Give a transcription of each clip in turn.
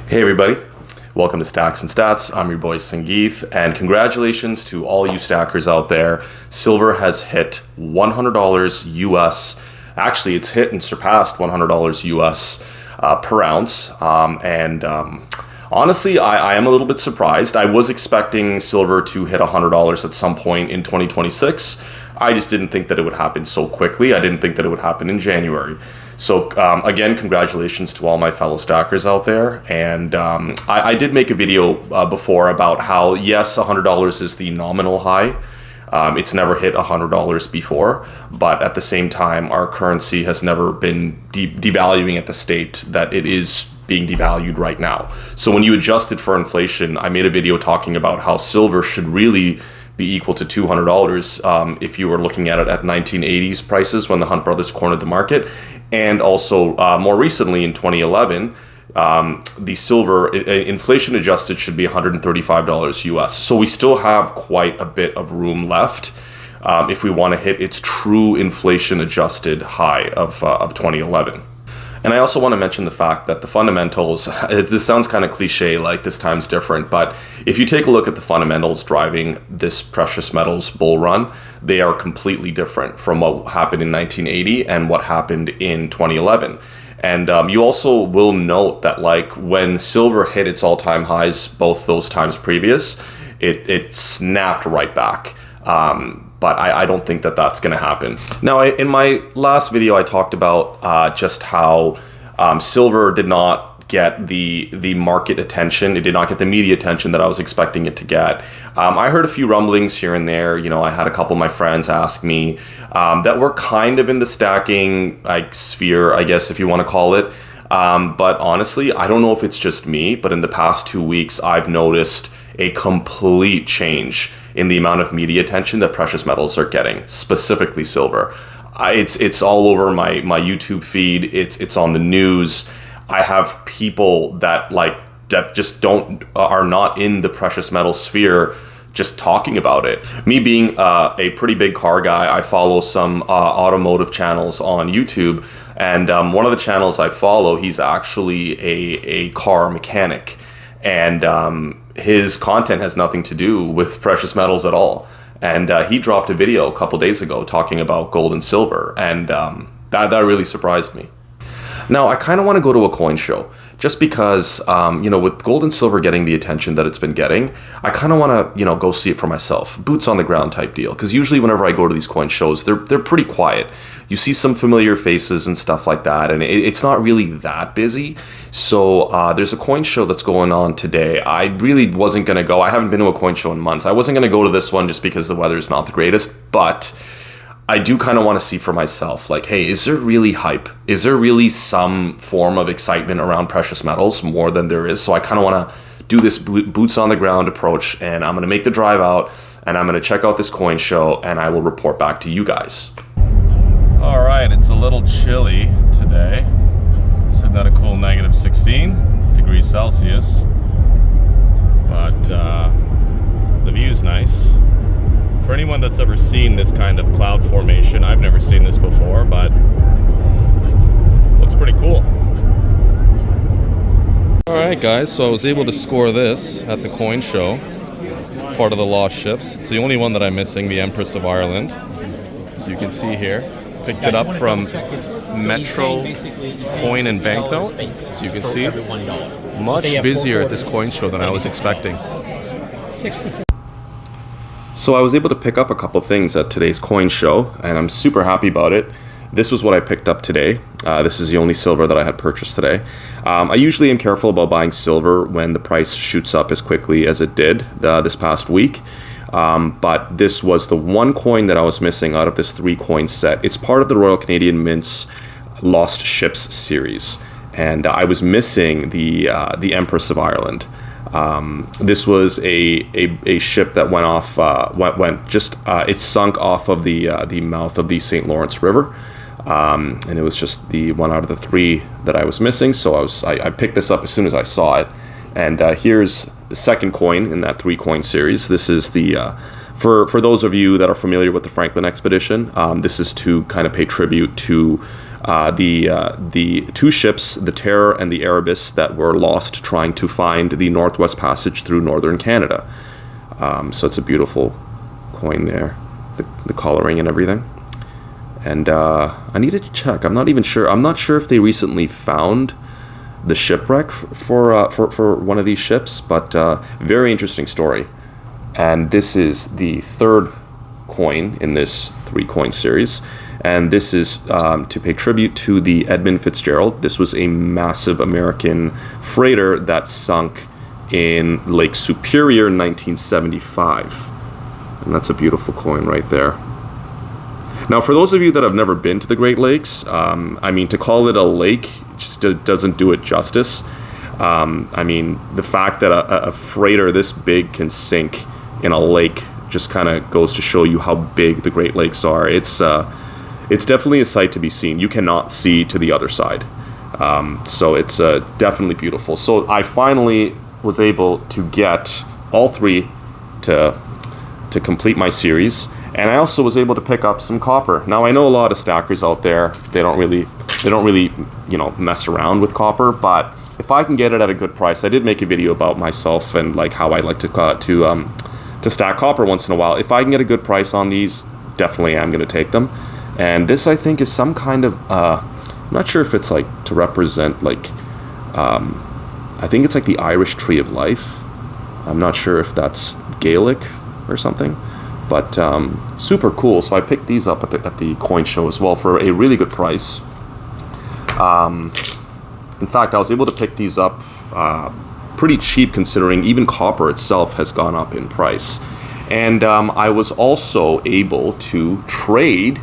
Hey everybody, welcome to Stacks and Stats. I'm your boy Sangeeth, and congratulations to all you stackers out there. Silver has hit $100 US. Actually, it's hit and surpassed $100 US per ounce. Honestly, I am a little bit surprised. I was expecting silver to hit $100 at some point in 2026. I just didn't think that it would happen so quickly. I didn't think that it would happen in January. So again, congratulations to all my fellow stackers out there. And I did make a video before about how, yes, $100 is the nominal high. It's never hit $100 before, but at the same time, our currency has never been devaluing at the state that it is being devalued right now. So when you adjust it for inflation, I made a video talking about how silver should really be equal to $200 if you were looking at it at 1980s prices when the Hunt brothers cornered the market. And also more recently in 2011, the silver inflation adjusted should be $135 US. So we still have quite a bit of room left if we want to hit its true inflation adjusted high of 2011. And I also want to mention the fact that the fundamentals, this sounds kind of cliche, like this time's different, but if you take a look at the fundamentals driving this precious metals bull run, they are completely different from what happened in 1980 and what happened in 2011. And you also will note that like when silver hit its all-time highs, both those times previous, it snapped right back. But I don't think that that's going to happen. Now, in my last video, I talked about just how silver did not get the market attention. It did not get the media attention that I was expecting it to get. I heard a few rumblings here and there. You know, I had a couple of my friends ask me that were kind of in the stacking sphere, I guess, if you want to call it. But honestly, I don't know if it's just me, but in the past 2 weeks, I've noticed a complete change in the amount of media attention that precious metals are getting, specifically silver. It's all over my YouTube feed. It's on the news. I have people that just are not in the precious metal sphere just talking about it. Me being a pretty big car guy, I follow some automotive channels on YouTube, and one of the channels I follow, he's actually a car mechanic, and his content has nothing to do with precious metals at all. And he dropped a video a couple days ago talking about gold and silver, and that really surprised me. Now, I kind of want to go to a coin show just because, with gold and silver getting the attention that it's been getting, I kind of want to, go see it for myself. Boots on the ground type deal. Because usually whenever I go to these coin shows, they're pretty quiet. You see some familiar faces and stuff like that, and it's not really that busy. So there's a coin show that's going on today. I really wasn't going to go. I haven't been to a coin show in months. I wasn't going to go to this one just because the weather is not the greatest, but I do kind of want to see for myself, like, hey, is there really hype? Is there really some form of excitement around precious metals more than there is? So I kind of want to do this boots on the ground approach, and I'm going to make the drive out, and I'm going to check out this coin show, and I will report back to you guys. All right, it's a little chilly today. Sitting at a cool -16 degrees Celsius, but the view's nice. For anyone that's ever seen this kind of cloud formation, I've never seen this before, but looks pretty cool. Alright guys, so I was able to score this at the coin show, part of the lost ships. It's the only one that I'm missing, the Empress of Ireland. As you can see here, picked it up from Metro Coin and Banknote. As you can see, much busier at this coin show than I was expecting. So I was able to pick up a couple of things at today's coin show, and I'm super happy about it. This was what I picked up today. This is the only silver that I had purchased today. I usually am careful about buying silver when the price shoots up as quickly as it did this past week. But this was the one coin that I was missing out of this 3-coin set. It's part of the Royal Canadian Mint's Lost Ships series, and I was missing the Empress of Ireland. This was a ship that went off, it sunk off of the mouth of the St. Lawrence River, and it was just the one out of the 3 that I was missing. So I picked this up as soon as I saw it, and here's the second coin in that 3-coin series. This is the for those of you that are familiar with the Franklin expedition. This is to kind of pay tribute to the two ships, the Terror and the Erebus, that were lost trying to find the Northwest Passage through northern Canada. So it's a beautiful coin there, the coloring and everything. And I need to check. I'm not even sure. I'm not sure if they recently found the shipwreck for one of these ships, but very interesting story. And this is the third coin in this 3-coin series, and this is to pay tribute to the Edmund Fitzgerald. This was a massive American freighter that sunk in Lake Superior in 1975, and that's a beautiful coin right there. Now, for those of you that have never been to the Great Lakes, I mean, to call it a lake just doesn't do it justice. I mean, the fact that a freighter this big can sink in a lake just kind of goes to show you how big the Great Lakes are. It's definitely a sight to be seen. You cannot see to the other side. So it's definitely beautiful. So I finally was able to get all 3 to complete my series. And I also was able to pick up some copper. Now, I know a lot of stackers out there, they don't really, mess around with copper, but if I can get it at a good price, I did make a video about myself and like how I like to stack copper once in a while. If I can get a good price on these, definitely I'm going to take them. And this, I think, is some kind of, I'm not sure if it's like to represent like, I think it's like the Irish Tree of Life. I'm not sure if that's Gaelic or something. But super cool. So I picked these up at the coin show as well for a really good price. In fact, I was able to pick these up pretty cheap, considering even copper itself has gone up in price. And I was also able to trade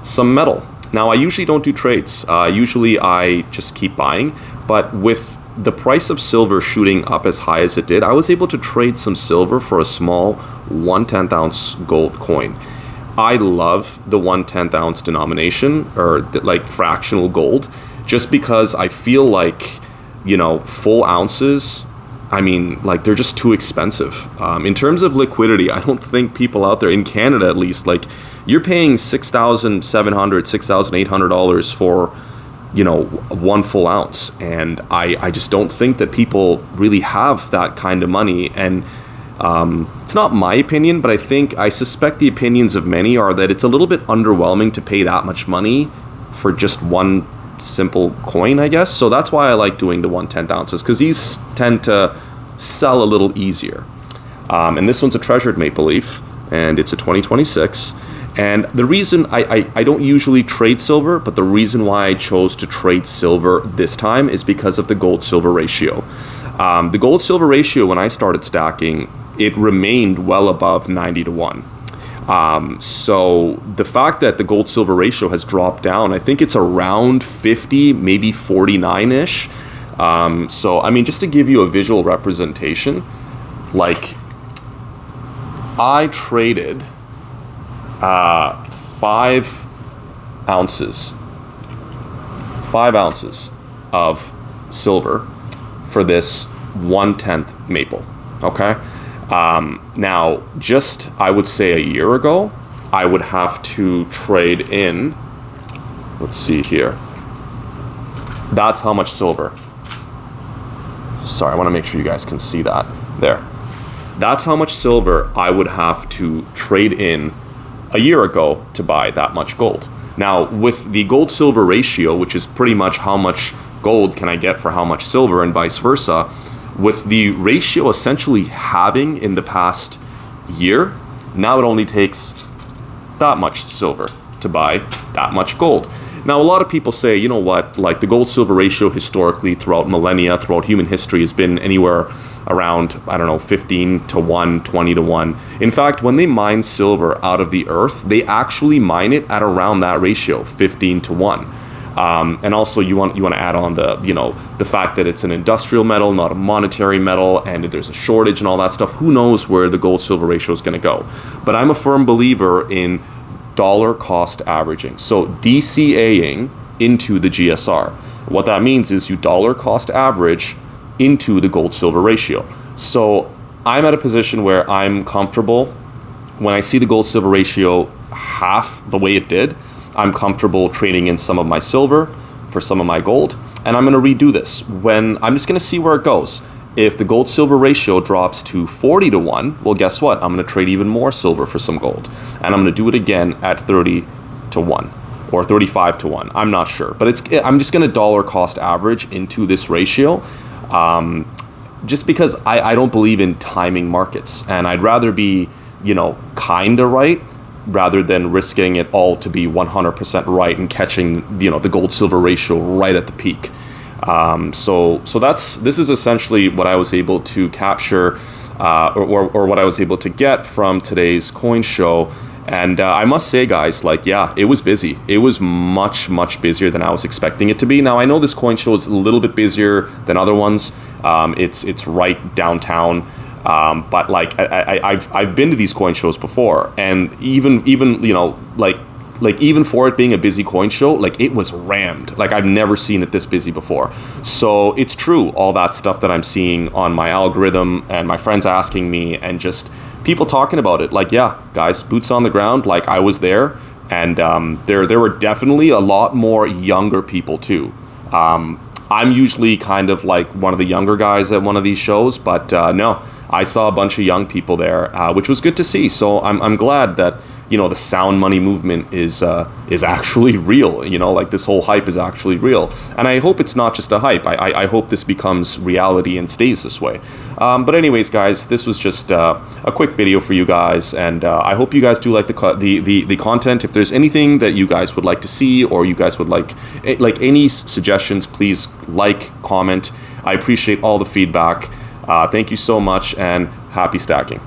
some metal. Now, I usually don't do trades. Usually I just keep buying. But with the price of silver shooting up as high as it did, I was able to trade some silver for a small 1/10 ounce gold coin. I love the 1/10 ounce denomination, or like fractional gold, just because I feel like, full ounces, I mean, like, they're just too expensive. In terms of liquidity, I don't think people out there, in Canada at least, like, you're paying $6,700, $6,800 for, 1 full ounce. And I just don't think that people really have that kind of money. And it's not my opinion, but I suspect the opinions of many are that it's a little bit underwhelming to pay that much money for just one simple coin, I guess. So that's why I like doing the 1/10 ounces, because these tend to sell a little easier. And this one's a treasured maple leaf, and it's a 2026. And the reason I don't usually trade silver, but the reason why I chose to trade silver this time is because of the gold-silver ratio. The gold-silver ratio, when I started stacking, it remained well above 90-1. So the fact that the gold-silver ratio has dropped down, I think it's around 50, maybe 49-ish. So, I mean, just to give you a visual representation, like, I traded 5 ounces of silver for this 1/10 maple. Okay. Now, just, I would say a year ago, I would have to trade in, let's see here. That's how much silver. Sorry, I want to make sure you guys can see that. There. That's how much silver I would have to trade in a year ago to buy that much gold. Now, with the gold-silver ratio, which is pretty much how much gold can I get for how much silver and vice versa, with the ratio essentially halving in the past year, now it only takes that much silver to buy that much gold. Now, a lot of people say, you know what, like the gold-silver ratio historically throughout millennia, throughout human history, has been anywhere around, 15-1, 20-1. In fact, when they mine silver out of the earth, they actually mine it at around that ratio, 15-1. And also you want to add on the fact that it's an industrial metal, not a monetary metal, and there's a shortage and all that stuff. Who knows where the gold-silver ratio is going to go? But I'm a firm believer in dollar cost averaging. So DCAing into the GSR. What that means is you dollar cost average into the gold-silver ratio. So I'm at a position where I'm comfortable when I see the gold-silver ratio half the way it did. I'm comfortable trading in some of my silver for some of my gold, and I'm going to redo this. I'm just going to see where it goes. If the gold silver ratio drops to 40 to 1, well, guess what? I'm going to trade even more silver for some gold. And I'm going to do it again at 30 to 1 or 35 to 1. I'm not sure. But I'm just going to dollar cost average into this ratio just because I don't believe in timing markets. And I'd rather be, kind of right rather than risking it all to be 100% right and catching, the gold silver ratio right at the peak. So this is essentially what I was able to capture, or what I was able to get from today's coin show. And I must say, guys, it was busy. It was much, much busier than I was expecting it to be. Now, I know this coin show is a little bit busier than other ones. It's right downtown. But I've been to these coin shows before, and even even for it being a busy coin show, it was rammed. I've never seen it this busy before. So it's true, all that stuff that I'm seeing on my algorithm and my friends asking me and just people talking about it. Guys, boots on the ground. I was there, and there were definitely a lot more younger people too. I'm usually kind of one of the younger guys at one of these shows, but no, I saw a bunch of young people there, which was good to see. So I'm glad that the sound money movement is actually real. This whole hype is actually real, and I hope it's not just a hype. I hope this becomes reality and stays this way. But anyways, guys, this was just a quick video for you guys, and I hope you guys do like the content. If there's anything that you guys would like to see, or you guys would like any suggestions, please comment. I appreciate all the feedback. Thank you so much, and happy stacking.